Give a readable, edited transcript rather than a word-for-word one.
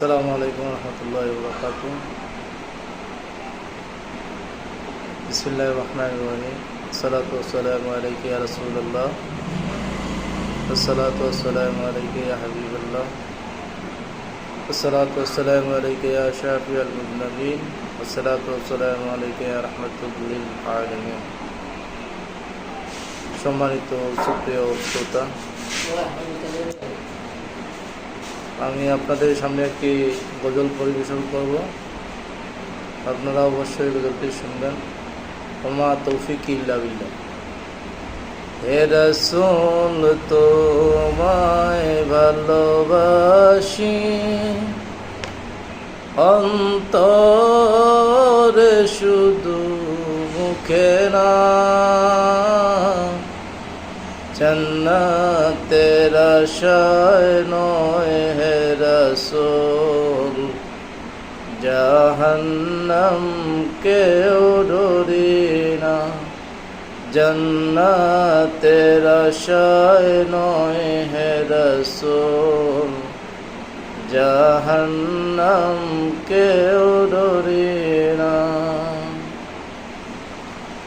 আসসালামু আলাইকুম রহমতুল্লাহি ওয়া বারাকাতুহু। বিসমিল্লাহির রহমানির রহিম। আসসালাতু ওয়াসসালামু আলাইকা ইয়া রাসূলুল্লাহ, আসসালাতু ওয়াসসালামু আলাইকা ইয়া হাবিবাল্লাহ, আসসালাতু ওয়াসসালামু আলাইকা ইয়া শাফিয়াল মুযনিবিন, আসসালাতু ওয়াসসালামু আলাইকা ইয়া রাহমাতুল লিল আলামিন। সম্মানিত সুপ্রিয় শ্রোতা, আমি আপনাদের সামনে একটি গজল পরিবেশন করব। আপনারা অবশ্যই গজলটি শুনবেন। ওমা তৌফিক ইল্লা বিল্লাহ। হে রাসূল তোমায় ভালোবাসি, অন্তরে শুধু মুখে না, জান্নাতের আশায় নয় হে রাসূল, জাহান্নাম কেউ ডরি না। জান্নাতের আশায় নয় হে রাসূল, জাহান্নাম কেউ ডরি না।